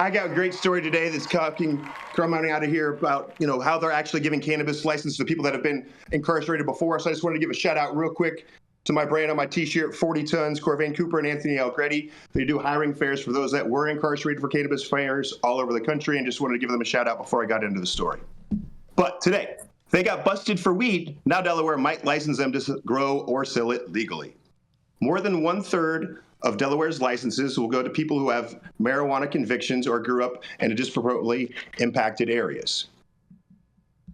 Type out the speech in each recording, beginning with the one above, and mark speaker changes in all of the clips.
Speaker 1: I got a great story today that's coming out of here about, how they're actually giving cannabis license to people that have been incarcerated before. So I just wanted to give a shout out real quick to my brand on my t-shirt, 40 Tons, Corvain Cooper and Anthony Algretti. They do hiring fairs for those that were incarcerated for cannabis fairs all over the country, and just wanted to give them a shout out before I got into the story. But today, they got busted for weed. Now Delaware might license them to grow or sell it legally. More than 1/3 of Delaware's licenses will go to people who have marijuana convictions or grew up in disproportionately impacted areas.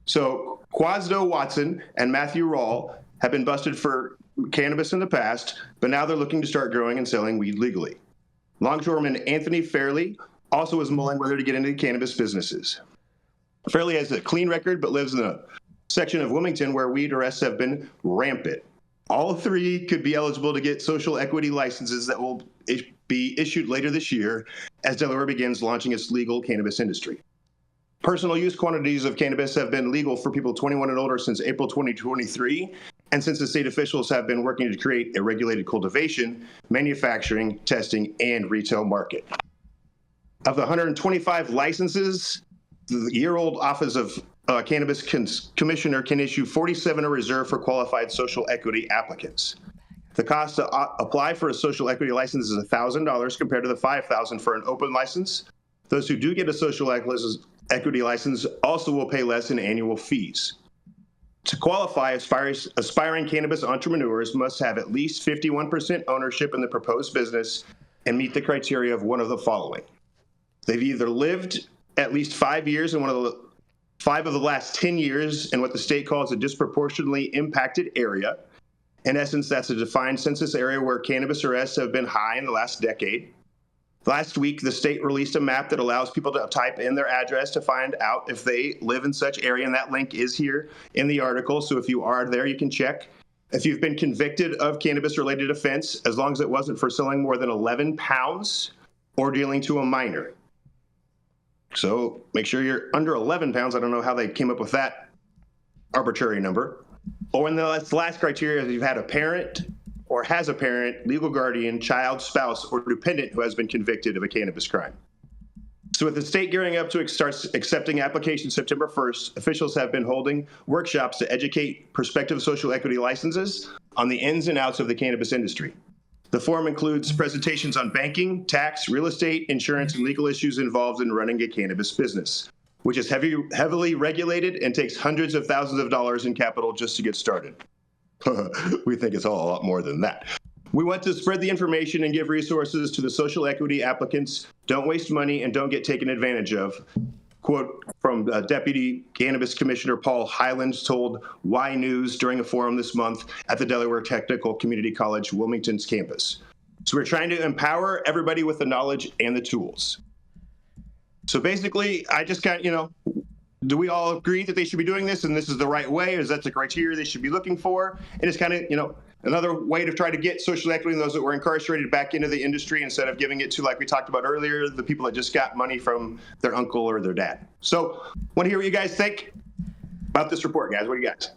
Speaker 1: So Quasdo Watson and Matthew Rawl have been busted for cannabis in the past, but now they're looking to start growing and selling weed legally. Longshoreman Anthony Fairley also is mulling whether to get into cannabis businesses. Fairley has a clean record, but lives in a section of Wilmington where weed arrests have been rampant. All three could be eligible to get social equity licenses that will be issued later this year as Delaware begins launching its legal cannabis industry. Personal use quantities of cannabis have been legal for people 21 and older since April 2023, and since the state officials have been working to create a regulated cultivation, manufacturing, testing, and retail market. Of the 125 licenses, the year-old Office of Cannabis Commissioner can issue 47 are reserved for qualified social equity applicants. The cost to apply for a social equity license is $1,000 compared to the $5,000 for an open license. Those who do get a social equity license also will pay less in annual fees. To qualify, aspiring cannabis entrepreneurs must have at least 51% ownership in the proposed business and meet the criteria of one of the following. They've either lived at least 5 years in 5 of the last 10 years in what the state calls a disproportionately impacted area. In essence, that's a defined census area where cannabis arrests have been high in the last decade. Last week, the state released a map that allows people to type in their address to find out if they live in such area, and that link is here in the article. So if you are there, you can check. If you've been convicted of cannabis-related offense, as long as it wasn't for selling more than 11 pounds or dealing to a minor. So make sure you're under 11 pounds. I don't know how they came up with that arbitrary number. Or in the last criteria, if you've had a parent or has a parent, legal guardian, child, spouse, or dependent who has been convicted of a cannabis crime. So with the state gearing up to start accepting applications September 1st, officials have been holding workshops to educate prospective social equity licenses on the ins and outs of the cannabis industry. The forum includes presentations on banking, tax, real estate, insurance, and legal issues involved in running a cannabis business, which is heavily regulated and takes hundreds of thousands of dollars in capital just to get started. We think it's all a lot more than that. We want to spread the information and give resources to the social equity applicants. Don't waste money and don't get taken advantage of. Quote from Deputy Cannabis Commissioner Paul Hyland told Y News during a forum this month at the Delaware Technical Community College Wilmington's campus. So we're trying to empower everybody with the knowledge and the tools. So basically, I just got, do we all agree that they should be doing this and this is the right way? Or is that the criteria they should be looking for? And it's kind of, another way to try to get social equity in those that were incarcerated back into the industry instead of giving it to, like we talked about earlier, the people that just got money from their uncle or their dad. So want to hear what you guys think about this report, guys. What do you got?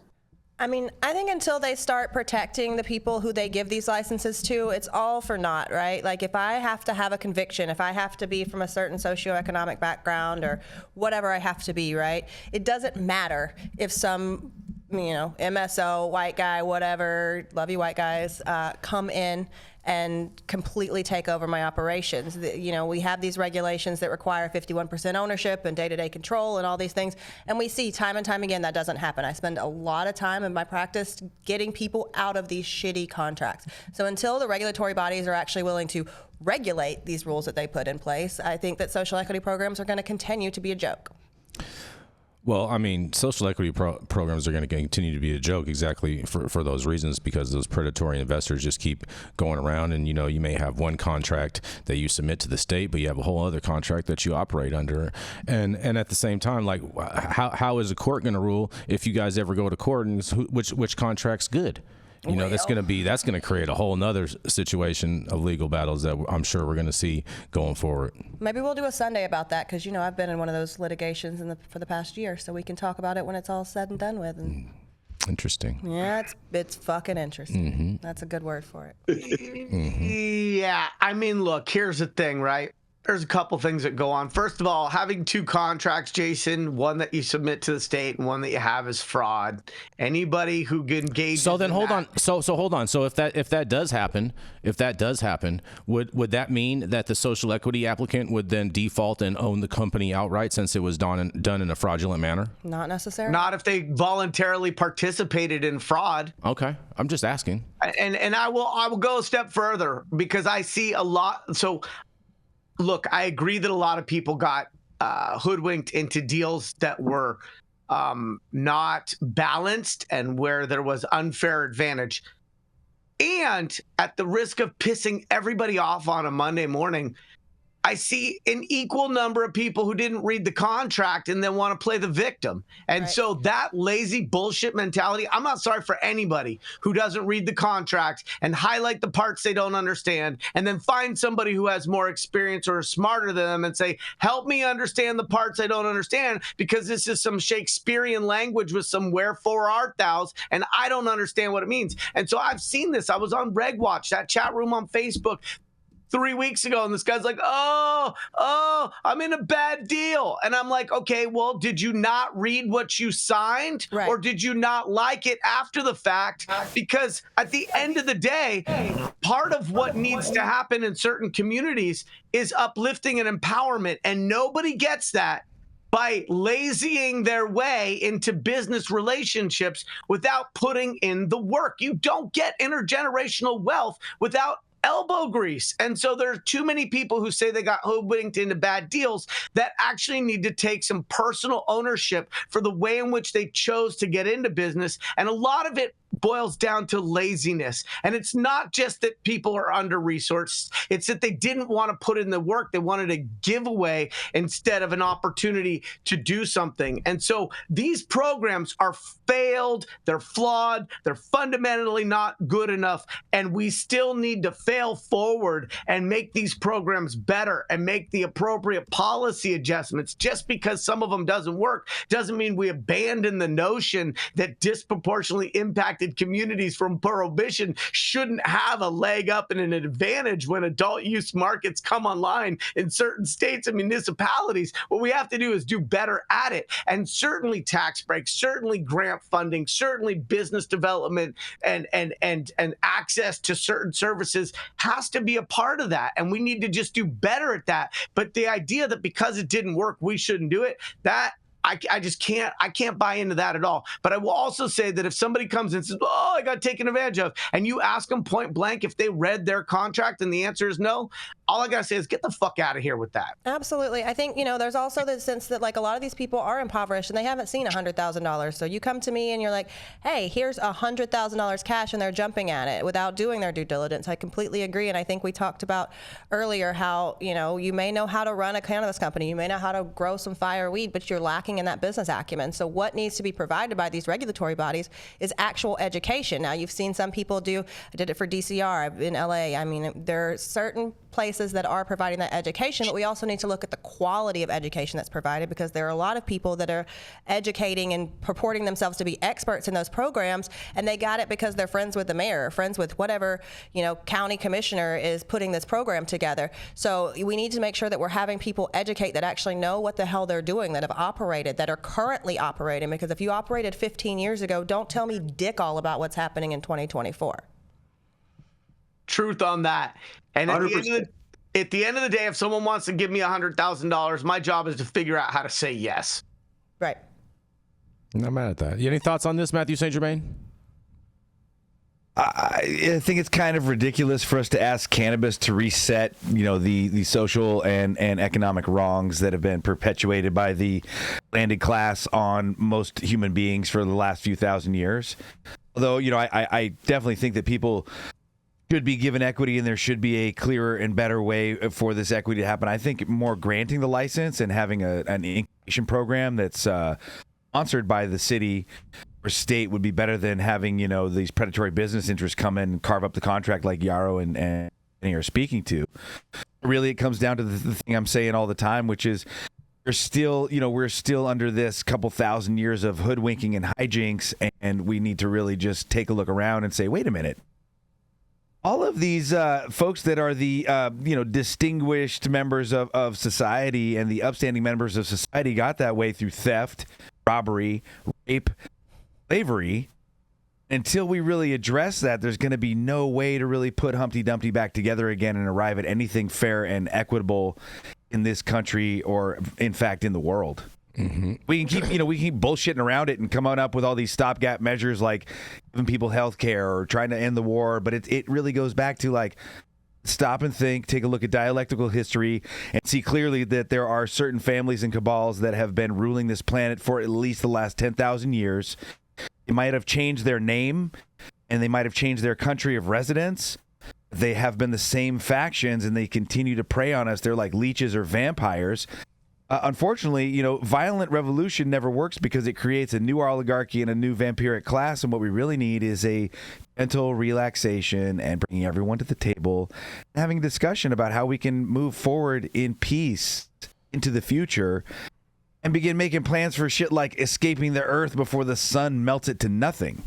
Speaker 2: I mean, I think until they start protecting the people who they give these licenses to, it's all for naught, right? Like if I have to have a conviction, if I have to be from a certain socioeconomic background or whatever I have to be, right? It doesn't matter if some, MSO, white guy, whatever, love you white guys, come in and completely take over my operations. We have these regulations that require 51% ownership and day-to-day control and all these things. And we see time and time again that doesn't happen. I spend a lot of time in my practice getting people out of these shitty contracts. So until the regulatory bodies are actually willing to regulate these rules that they put in place, I think that social equity programs are going to continue to be a joke.
Speaker 3: Well, I mean, social equity programs are going to continue to be a joke exactly for those reasons, because those predatory investors just keep going around. And, you may have one contract that you submit to the state, but you have a whole other contract that you operate under. And at the same time, like, how is a court going to rule if you guys ever go to court and which contract's good? That's going to create a whole nother situation of legal battles that I'm sure we're going to see going forward. Maybe
Speaker 2: we'll do a Sunday about that, because I've been in one of those litigations for the past year, so we can talk about it when it's all said and done with. And
Speaker 3: interesting.
Speaker 2: Yeah, it's fucking interesting. Mm-hmm. That's a good word for it.
Speaker 4: Mm-hmm. Yeah, I mean, look, here's the thing, right? There's a couple things that go on. First of all, having two contracts, Jason, one that you submit to the state and one that you have is fraud. Anybody who engages.
Speaker 3: So then hold
Speaker 4: that,
Speaker 3: on. So hold on. So if that does happen, would that mean that the social equity applicant would then default and own the company outright since it was done in a fraudulent manner?
Speaker 2: Not necessarily.
Speaker 4: Not if they voluntarily participated in fraud.
Speaker 3: Okay, I'm just asking.
Speaker 4: And I will go a step further because I see a lot. So look, I agree that a lot of people got hoodwinked into deals that were not balanced and where there was unfair advantage. And at the risk of pissing everybody off on a Monday morning, I see an equal number of people who didn't read the contract and then want to play the victim. And so that lazy bullshit mentality, I'm not sorry for anybody who doesn't read the contract and highlight the parts they don't understand and then find somebody who has more experience or is smarter than them and say, help me understand the parts I don't understand because this is some Shakespearean language with some wherefore art thous and I don't understand what it means. And so I've seen this. I was on Reg Watch, that chat room on Facebook 3 weeks ago, and this guy's like, oh, I'm in a bad deal. And I'm like, okay, well, did you not read what you signed?
Speaker 2: Right.
Speaker 4: Or did you not like it after the fact? Because at the end of the day, part of what needs to happen in certain communities is uplifting and empowerment, and nobody gets that by lazying their way into business relationships without putting in the work. You don't get intergenerational wealth without elbow grease. And so there are too many people who say they got hoodwinked into bad deals that actually need to take some personal ownership for the way in which they chose to get into business. And a lot of it boils down to laziness. And it's not just that people are under-resourced. It's that they didn't want to put in the work. They wanted a giveaway instead of an opportunity to do something. And so these programs are failed. They're flawed. They're fundamentally not good enough. And we still need to fail forward and make these programs better and make the appropriate policy adjustments. Just because some of them doesn't work doesn't mean we abandon the notion that disproportionately impacted communities from prohibition shouldn't have a leg up and an advantage when adult use markets come online in certain states and municipalities. What we have to do is do better at it. And certainly tax breaks, certainly grant funding, certainly business development and access to certain services has to be a part of that. And we need to just do better at that. But the idea that because it didn't work, we shouldn't do it, that I just can't buy into that at all. But I will also say that if somebody comes and says, oh, I got taken advantage of, and you ask them point blank if they read their contract and the answer is no, all I got to say is get the fuck out of here with that.
Speaker 2: Absolutely. I think, there's also the sense that like a lot of these people are impoverished and they haven't seen $100,000. So you come to me and you're like, hey, here's $100,000 cash, and they're jumping at it without doing their due diligence. I completely agree. And I think we talked about earlier how, you may know how to run a cannabis company. You may know how to grow some fire weed, but you're lacking in that business acumen. So what needs to be provided by these regulatory bodies is actual education. Now, you've seen some people I did it for DCR in LA. I mean, there are certain places that are providing that education, but we also need to look at the quality of education that's provided, because there are a lot of people that are educating and purporting themselves to be experts in those programs, and they got it because they're friends with the mayor, or friends with whatever, county commissioner is putting this program together. So we need to make sure that we're having people educate that actually know what the hell they're doing, that have operated, that are currently operating, because if you operated 15 years ago, don't tell me dick all about what's happening in 2024.
Speaker 4: Truth on that. And at the end of the day, if someone wants to give me $100,000, my job is to figure out how to say yes.
Speaker 2: Right.
Speaker 3: I'm not mad at that. You any thoughts on this, Mathieu St. Germain?
Speaker 5: I think it's kind of ridiculous for us to ask cannabis to reset, the social and economic wrongs that have been perpetuated by the landed class on most human beings for the last few thousand years. Although, I definitely think that people should be given equity, and there should be a clearer and better way for this equity to happen. I think more granting the license and having an incubation program that's sponsored by the city or state would be better than having, these predatory business interests come in and carve up the contract like Yarrow and you're speaking to. Really, it comes down to the thing I'm saying all the time, which is we're still under this couple thousand years of hoodwinking and hijinks, and we need to really just take a look around and say, wait a minute. all of these folks that are the distinguished members of society and the upstanding members of society got that way through theft, robbery, rape, slavery. Until we really address that, there's going to be no way to really put Humpty Dumpty back together again and arrive at anything fair and equitable in this country, or in fact in the world. Mm-hmm. We can keep bullshitting around it and coming up with all these stopgap measures like giving people health care or trying to end the war, but it really goes back to like stop and think, take a look at dialectical history, and see clearly that there are certain families and cabals that have been ruling this planet for at least the last 10,000 years. They might have changed their name and they might have changed their country of residence. They have been the same factions and they continue to prey on us. They're like leeches or vampires. Unfortunately, violent revolution never works because it creates a new oligarchy and a new vampiric class. And what we really need is a gentle relaxation and bringing everyone to the table, and having a discussion about how we can move forward in peace into the future and begin making plans for shit like escaping the earth before the sun melts it to nothing.